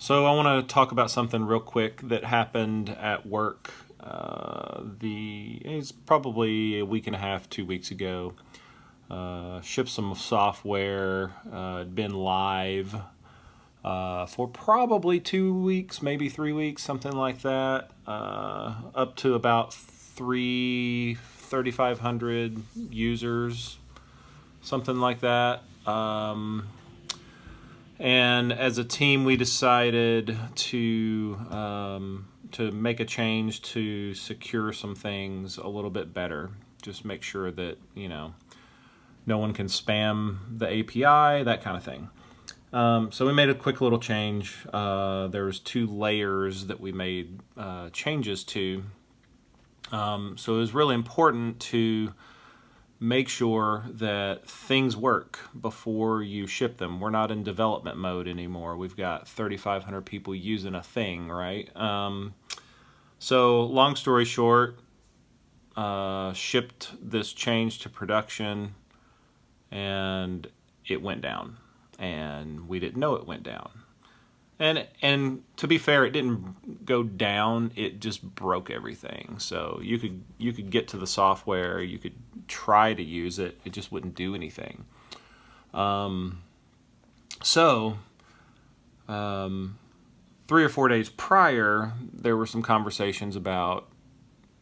So I want to talk about something real quick that happened at work. It's probably a week and a half, 2 weeks ago. Shipped some software. Had been live for probably 2 weeks, maybe 3 weeks, something like that. Up to about 3,500 users, something like that. And as a team, we decided to make a change to secure some things a little bit better. Just make sure that no one can spam the API, that kind of thing. So we made a quick little change. There was 2 layers that we made changes to. So it was really important to make sure that things work before you ship them. We're not in development mode anymore. We've got 3,500 people using a thing, right? So long story short, shipped this change to production and it went down, and we didn't know it went down. And to be fair, it didn't go down, it just broke everything. So you could get to the software, you could try to use it, it just wouldn't do anything. 3 or 4 days prior, there were some conversations about,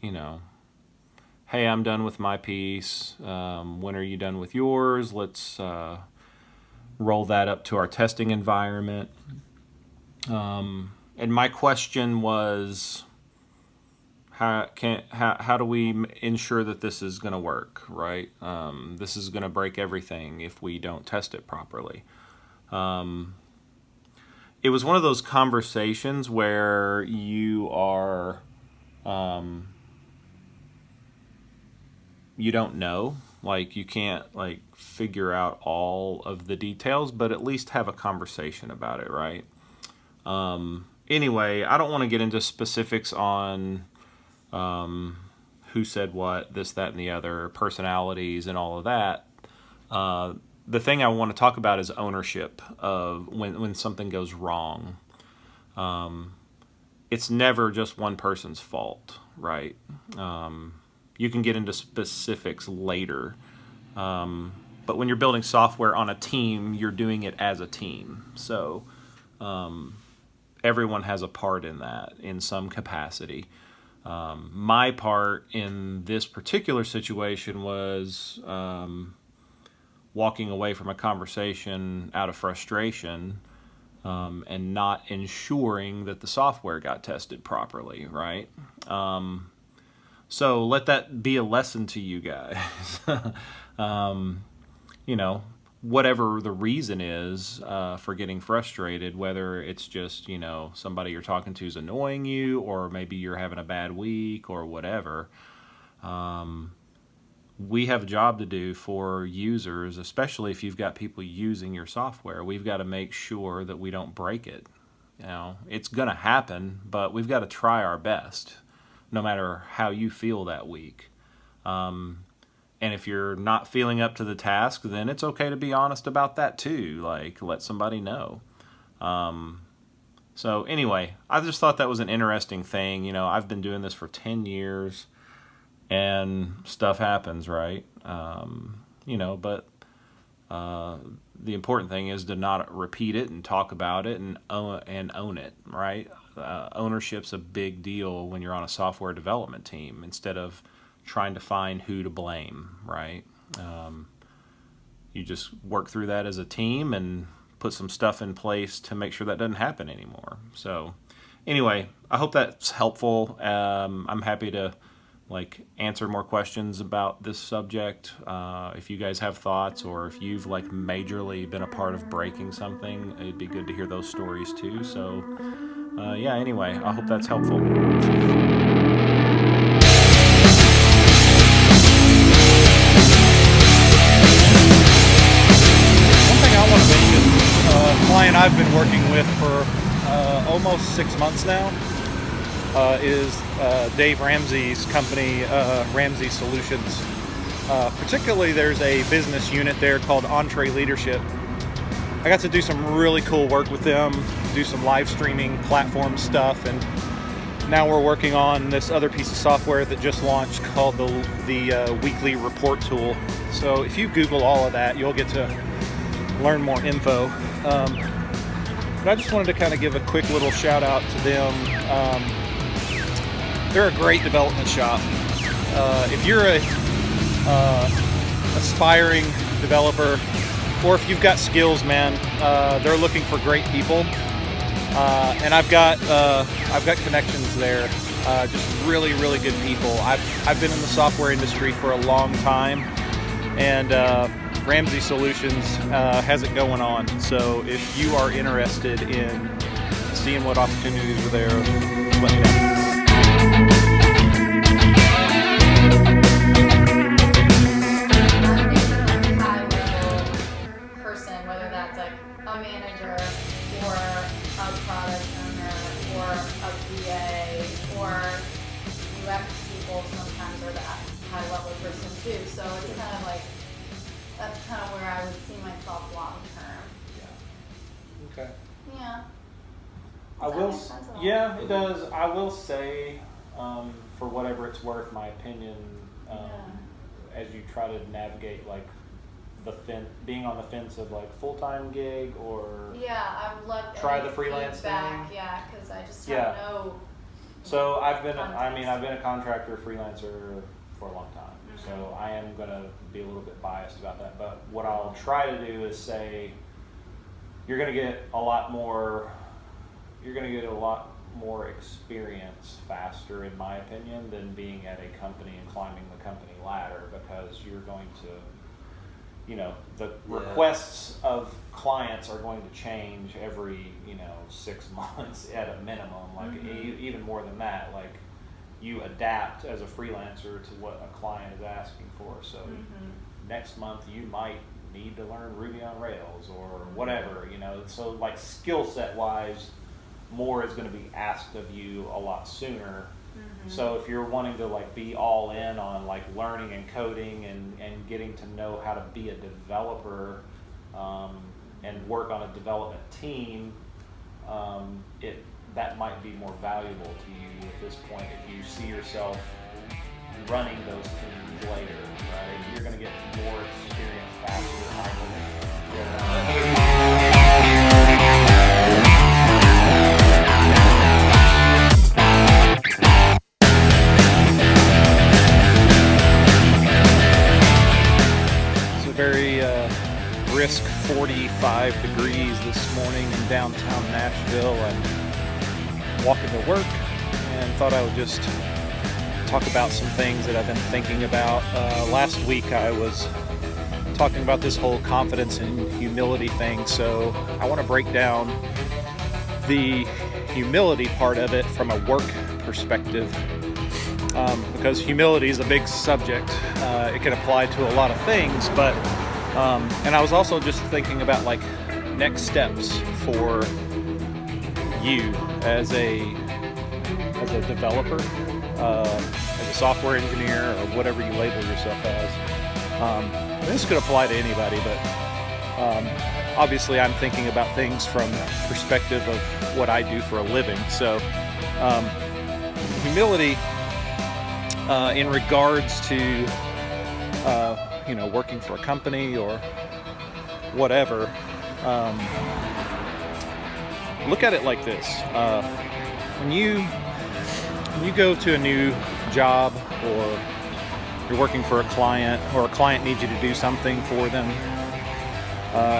hey, I'm done with my piece. When are you done with yours? Let's roll that up to our testing environment. And my question was, how do we ensure that this is going to work, right? This is going to break everything if we don't test it properly. It was one of those conversations where you are, you don't know, like you can't figure out all of the details, but at least have a conversation about it, right? Anyway, I don't want to get into specifics on who said what, this, that, and the other, personalities, and all of that. The thing I want to talk about is ownership of when something goes wrong. It's never just one person's fault, right? You can get into specifics later. But when you're building software on a team, you're doing it as a team. So everyone has a part in that in some capacity. My part in this particular situation was walking away from a conversation out of frustration and not ensuring that the software got tested properly, right? So let that be a lesson to you guys. Whatever the reason is for getting frustrated, whether it's just, somebody you're talking to is annoying you, or maybe you're having a bad week or whatever, we have a job to do for users, especially if you've got people using your software. We've got to make sure that we don't break it. It's going to happen, but we've got to try our best, no matter how you feel that week. And if you're not feeling up to the task, then it's okay to be honest about that too. Let somebody know. So anyway, I just thought that was an interesting thing. I've been doing this for 10 years and stuff happens, right? But the important thing is to not repeat it and talk about it and own it, right? Ownership's a big deal when you're on a software development team, instead of trying to find who to blame, right? You just work through that as a team and put some stuff in place to make sure that doesn't happen anymore. So anyway, I hope that's helpful. I'm happy to answer more questions about this subject. If you guys have thoughts, or if you've majorly been a part of breaking something, it'd be good to hear those stories too. So anyway, I hope that's helpful. Client I've been working with for almost 6 months now is Dave Ramsey's company, Ramsey Solutions. Particularly, there's a business unit there called EntreLeadership, I got to do some really cool work with them, do some live streaming platform stuff, and now we're working on this other piece of software that just launched called the Weekly Report tool. So if you Google all of that, you'll get to learn more info. But I just wanted to kind of give a quick little shout out to them. They're a great development shop. If you're a aspiring developer, or if you've got skills, man, they're looking for great people, and I've got connections there. Just really, really good people. I've been in the software industry for a long time, and Ramsey Solutions has it going on. So if you are interested in seeing what opportunities are there, let me know. A manager or a product owner or a VA or UX people sometimes are that high level person too. So it's kind of like, that's kind of where I would see myself long term. Yeah. Okay. Yeah. Yeah, it does. I will say, for whatever it's worth, my opinion, as you try to navigate like being on the fence of like full-time gig or I would love try the freelance feedback, thing. Yeah, because I just don't know. So I've been a contractor freelancer for a long time. Mm-hmm. So I am going to be a little bit biased about that. But what I'll try to do is say you're going to get a lot more experience faster, in my opinion, than being at a company and climbing the company ladder, because you're going to, the requests of clients are going to change every, 6 months at a minimum, like even more than that. Like, you adapt as a freelancer to what a client is asking for. So next month you might need to learn Ruby on Rails or whatever, so like skill set wise, more is going to be asked of you a lot sooner. So if you're wanting to like be all in on like learning and coding and getting to know how to be a developer and work on a development team, that might be more valuable to you at this point if you see yourself running those teams later, right? You're going to get more experience faster. Very brisk 45 degrees this morning in downtown Nashville. I'm walking to work and thought I would just talk about some things that I've been thinking about. Last week I was talking about this whole confidence and humility thing, so I want to break down the humility part of it from a work perspective. Because humility is a big subject. It can apply to a lot of things, but and I was also just thinking about like next steps for you as a developer, as a software engineer, or whatever you label yourself as. This could apply to anybody, but obviously I'm thinking about things from the perspective of what I do for a living. So humility in regards to working for a company or whatever, look at it like this. When you go to a new job, or you're working for a client, or a client needs you to do something for them,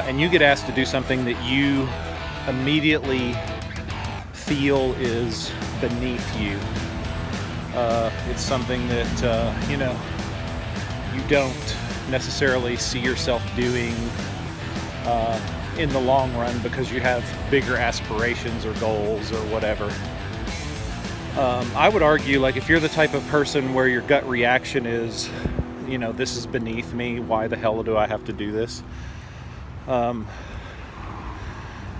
and you get asked to do something that you immediately feel is beneath you. It's something that you don't necessarily see yourself doing in the long run because you have bigger aspirations or goals or whatever. I would argue, like, if you're the type of person where your gut reaction is, this is beneath me, why the hell do I have to do this?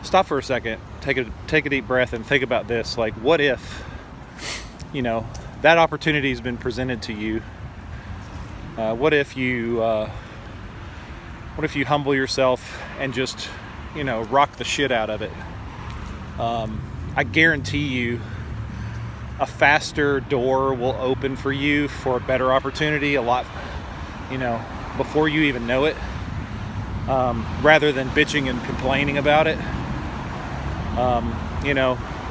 Stop for a second, take a deep breath and think about this. Like, what if, that opportunity has been presented to you? What if you humble yourself and just rock the shit out of it. I guarantee you a faster door will open for you for a better opportunity a lot, before you even know it, rather than bitching and complaining about it.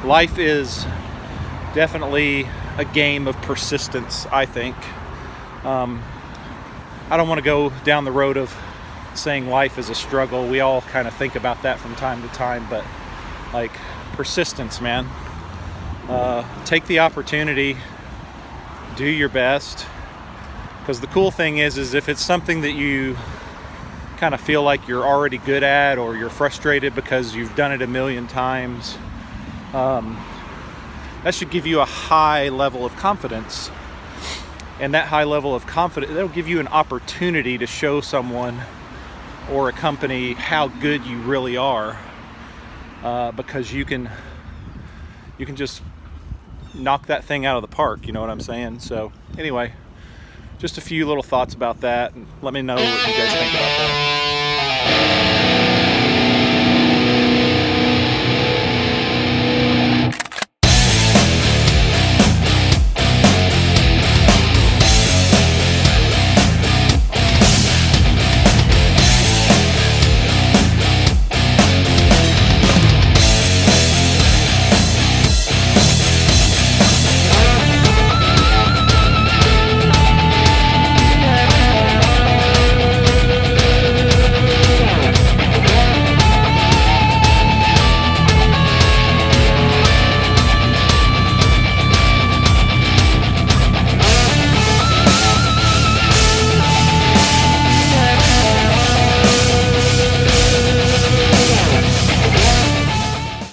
Life is definitely a game of persistence, I think. I don't want to go down the road of saying life is a struggle. We all kind of think about that from time to time, but like persistence, man. Take the opportunity, do your best, because the cool thing is if it's something that you kind of feel like you're already good at, or you're frustrated because you've done it a million times, that should give you a high level of confidence. And that high level of confidence, that'll give you an opportunity to show someone or a company how good you really are, because you can just knock that thing out of the park, you know what I'm saying? So anyway, just a few little thoughts about that, and let me know what you guys think about that.